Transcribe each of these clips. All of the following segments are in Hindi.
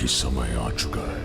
की समय आ चुका है।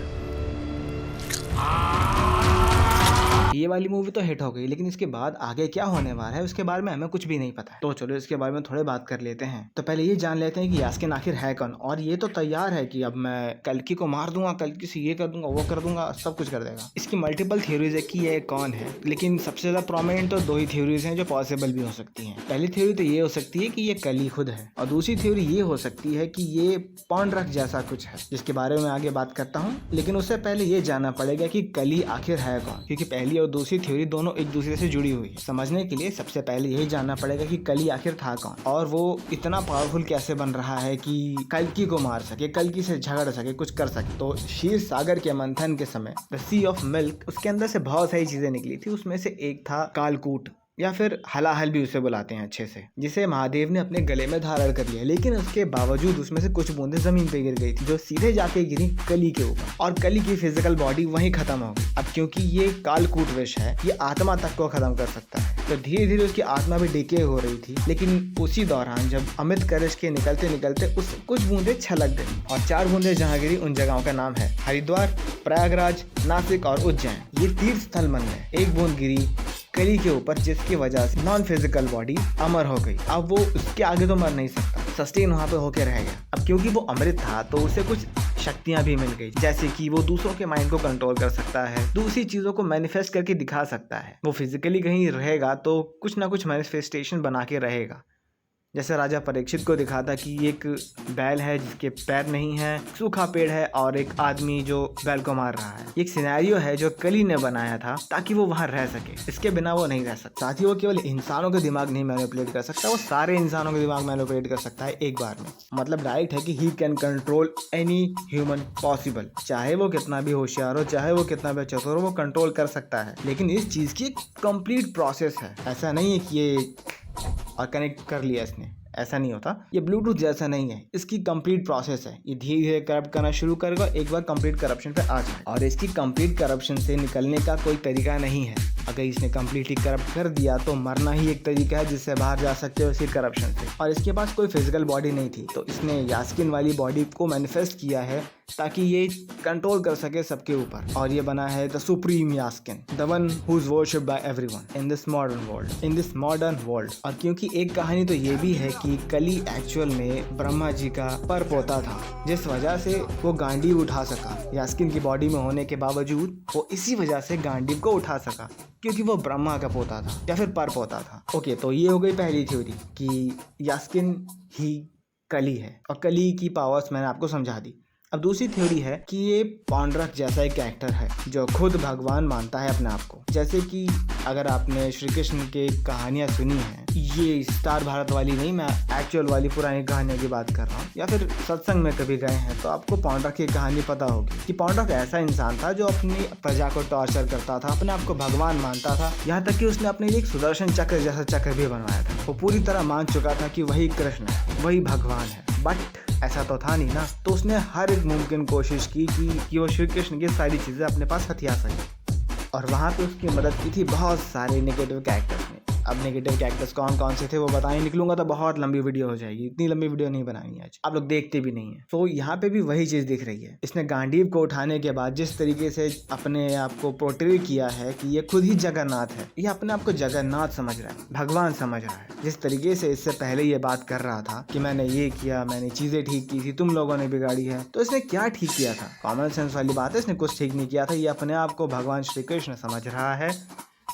ये वाली मूवी तो हिट हो गई, लेकिन इसके बाद आगे क्या होने वाला है उसके बारे में हमें कुछ भी नहीं पता है। तो चलो इसके बारे में थोड़े बात कर लेते हैं। तो पहले ये जान लेते हैं कि यास्किन आखिर है कौन। और ये तो तैयार है कि अब मैं कल्कि को मार दूंगा, कल्कि से ये कर दूंगा, वो कर दूंगा, सब कुछ कर देगा। इसकी मल्टीपल थ्योरीज है कि ये कौन है, लेकिन सबसे ज्यादा प्रोमिनेंट तो दो ही थ्योरीज हैं जो पॉसिबल भी हो सकती हैं। पहली थ्योरी तो ये हो सकती है कि ये कली खुद है, और दूसरी थ्योरी ये हो सकती है कि ये पॉन्ड्रक जैसा कुछ है, जिसके बारे में आगे बात करता हूँ। लेकिन उससे पहले ये जानना पड़ेगा कि कली आखिर है कौन, क्योंकि पहली और दूसरी थ्योरी दोनों एक दूसरे से जुड़ी हुई है। समझने के लिए सबसे पहले यही जानना पड़ेगा कि कली आखिर था कौन, और वो इतना पावरफुल कैसे बन रहा है कि कल्कि को मार सके, कल्कि से झगड़ सके, कुछ कर सके। तो क्षीर सागर के मंथन के समय द सी ऑफ मिल्क, उसके अंदर से बहुत सारी चीजें निकली थी। उसमें से एक था कालकूट, या फिर हलाहल भी उसे बुलाते हैं अच्छे से, जिसे महादेव ने अपने गले में धारण कर लिया। लेकिन उसके बावजूद उसमें से कुछ बूंदें जमीन पे गिर गई थी, जो सीधे जाके गिरी कली के ऊपर, और कली की फिजिकल बॉडी वहीं खत्म हो गई। अब क्योंकि ये कालकूट विष है, ये आत्मा तक को खत्म कर सकता है, तो धीरे धीरे उसकी आत्मा भी डिके हो रही थी। लेकिन उसी दौरान जब अमृत कलश के निकलते निकलते उस कुछ बूंदें छलक गई, और 4 बूंदें जहाँ गिरी उन जगहों का नाम है हरिद्वार, प्रयागराज, नासिक और उज्जैन। ये तीर्थ स्थल मन है। एक बूंद गिरी कली के ऊपर, जिसकी वजह से नॉन फिजिकल बॉडी अमर हो गई। अब वो उसके आगे तो मर नहीं सकता, सस्टेन वहां पे होके रह गया। अब क्योंकि वो अमृत था तो उसे कुछ शक्तियां भी मिल गई, जैसे कि वो दूसरों के माइंड को कंट्रोल कर सकता है, दूसरी चीजों को मैनिफेस्ट करके दिखा सकता है। वो फिजिकली कहीं रहेगा तो कुछ ना कुछ मैनिफेस्टेशन बना के रहेगा। जैसे राजा परीक्षित को दिखा था कि एक बैल है जिसके पैर नहीं है, सूखा पेड़ है, और एक आदमी जो बैल को मार रहा है। एक सिनेरियो है जो कली ने बनाया था ताकि वो वहां रह सके, इसके बिना वो नहीं रह सकता। साथ ही वो केवल इंसानों के दिमाग नहीं मैनिपुलेट कर सकता, वो सारे इंसानों के दिमाग मैनिपुलेट कर सकता है एक बार में। मतलब डायरेक्ट है कि he can control any human possible, चाहे वो कितना भी होशियार हो, चाहे वो कितना भी चतुर हो, वो कंट्रोल कर सकता है। लेकिन इस चीज की कंप्लीट प्रोसेस है, ऐसा नहीं है कि ये और कनेक्ट कर लिया इसने, ऐसा नहीं होता। ये ब्लूटूथ जैसा नहीं है, इसकी कंप्लीट प्रोसेस है। ये धीरे धीरे करप्ट करना शुरू करेगा, एक बार कंप्लीट करप्शन पे आ जाए। और इसकी कंप्लीट करप्शन से निकलने का कोई तरीका नहीं है। अगर इसने कंप्लीटली करप्ट कर दिया तो मरना ही एक तरीका है जिससे बाहर जा सकते हो इसी करप्शन से। और इसके पास कोई फिजिकल बॉडी नहीं थी, तो इसने यास्किन वाली बॉडी को मैनिफेस्ट किया है ताकि ये कंट्रोल कर सके सबके ऊपर। और ये बना है the supreme Yaskin, the one who is worshipped by everyone in this modern world. और क्योंकि एक कहानी तो ये भी है कि कली एक्चुअल में ब्रह्मा जी का पर पोता था, जिस वजह से वो गांडीव उठा सका। यास्किन की बॉडी में होने के बावजूद वो इसी वजह से गांडीव को उठा सका, क्योंकि वो ब्रह्मा का पोता था या फिर पर पोता था। ओके, तो ये हो गई पहली थ्योरी कि यास्किन ही कली है, और कली की पावर्स मैंने आपको समझा दी। अब दूसरी थ्योरी है कि ये पॉन्ड्रक जैसा एक कैरेक्टर है जो खुद भगवान मानता है अपने आप को। जैसे कि अगर आपने श्री कृष्ण की कहानियां सुनी हैं, ये स्टार भारत वाली नहीं, मैं एक्चुअल वाली पुरानी कहानियों की बात कर रहा हूँ, या फिर सत्संग में कभी गए हैं तो आपको पॉन्ड्रक की कहानी पता होगी कि पॉन्ड्रक ऐसा इंसान था जो अपनी प्रजा को टॉर्चर करता था, अपने आप को भगवान मानता था। यहाँ तक कि उसने अपने लिए एक सुदर्शन चक्र जैसा चक्र भी बनवाया था। वो पूरी तरह मान चुका था कि वही कृष्ण है, वही भगवान है, बट ऐसा तो था नहीं ना। तो उसने हर एक मुमकिन कोशिश की कि वो श्री कृष्ण की सारी चीजें अपने पास हथिया सके, और वहां पे उसकी मदद की थी बहुत सारे नेगेटिव कैरेक्टर्स ने। अब नेगेटिव कैरेक्टर्स कौन कौन से थे वो बताने निकलूंगा तो बहुत लंबी वीडियो हो जाएगी, इतनी लंबी वीडियो नहीं बनानी आज, आप लोग देखते भी नहीं है। तो यहाँ पे भी वही चीज दिख रही है। इसने गांडीव को उठाने के बाद जिस तरीके से अपने आप को पोर्ट्रे किया है कि ये खुद ही जगन्नाथ है, ये अपने आप को जगन्नाथ समझ रहा है, भगवान समझ रहा है। जिस तरीके से इससे पहले ये बात कर रहा था कि मैंने ये किया, मैंने चीजें ठीक की थी, तुम लोगों ने बिगाड़ी है, तो इसने क्या ठीक किया था? कॉमन सेंस वाली बात है, इसने कुछ ठीक नहीं किया था। ये अपने आप को भगवान श्री कृष्ण समझ रहा है,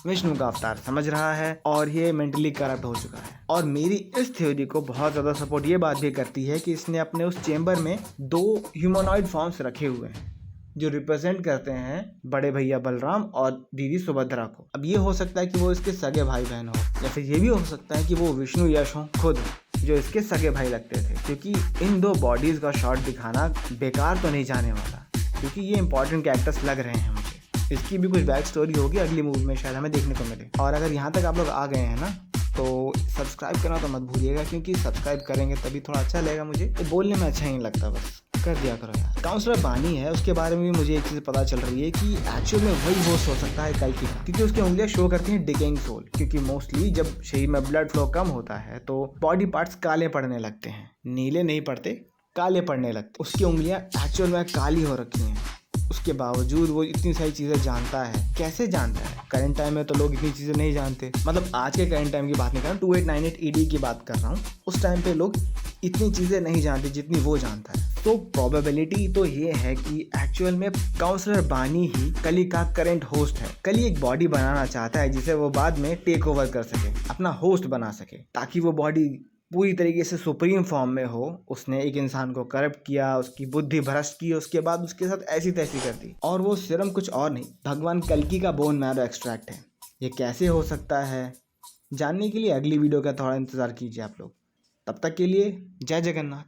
विष्णु का अवतार समझ रहा है, और ये मेंटली करप्ट हो चुका है। और मेरी इस थ्योरी को बहुत ज्यादा सपोर्ट ये बात भी करती है कि इसने अपने उस चेम्बर में 2 ह्यूमनॉइड फॉर्म्स रखे हुए हैं जो रिप्रेजेंट करते हैं बड़े भैया बलराम और दीदी सुभद्रा को। अब ये हो सकता है कि वो इसके सगे भाई बहन हो, या फिर ये भी हो सकता है कि वो विष्णु यश हो खुद, जो इसके सगे भाई लगते थे। क्योंकि इन 2 बॉडीज का शॉट दिखाना बेकार तो नहीं जाने वाला, क्योंकि ये इंपॉर्टेंट कैरेक्टर्स लग रहे हैं मुझे। इसकी भी कुछ बैक स्टोरी होगी अगली मूवी में, शायद हमें देखने को मिले। और अगर यहाँ तक आप लोग आ गए हैं ना, तो सब्सक्राइब करना तो मत भूलिएगा, क्योंकि सब्सक्राइब करेंगे तभी थोड़ा अच्छा लगेगा मुझे। तो बोलने में अच्छा ही नहीं लगता, बस कर दिया करो यार। काउंसलर बानी है, उसके बारे में भी मुझे एक चीज़ पता चल रही है कि एक्चुअल में वही होस्ट हो सकता है कल्कि का, क्योंकि उसकी उंगलियां शो करती हैं डिकेइंग सोल। क्योंकि मोस्टली जब शरीर में ब्लड फ्लो कम होता है तो बॉडी पार्ट्स काले पड़ने लगते हैं, नीले नहीं पड़ते, काले पड़ने लगते। उसकी उंगलियां एक्चुअल में काली हो रखी हैं, उसके बावजूद वो इतनी सारी चीज़ें जानता है। कैसे जानता है? करंट टाइम में तो लोग इतनी चीज़ें नहीं जानते, मतलब आज के करंट टाइम की बात नहीं कर रहा हूँ, 2898 ED की बात कर रहा हूँ। उस टाइम पे लोग इतनी चीज़ें नहीं जानते जितनी वो जानता है। तो प्रोबेबिलिटी तो ये है कि एक्चुअल में काउंसलर बानी ही कली का करंट होस्ट है। कली एक बॉडी बनाना चाहता है जिसे वो बाद में टेक ओवर कर सके, अपना होस्ट बना सके, ताकि वो बॉडी पूरी तरीके से सुप्रीम फॉर्म में हो। उसने एक इंसान को करप्ट किया, उसकी बुद्धि भ्रष्ट की, उसके बाद उसके साथ ऐसी तैसी कर दी। और वो सिर्फ कुछ और नहीं, भगवान कल्कि का बोन मैरो एक्सट्रैक्ट है। ये कैसे हो सकता है, जानने के लिए अगली वीडियो का थोड़ा इंतज़ार कीजिए आप लोग। तब तक के लिए जय जगन्नाथ।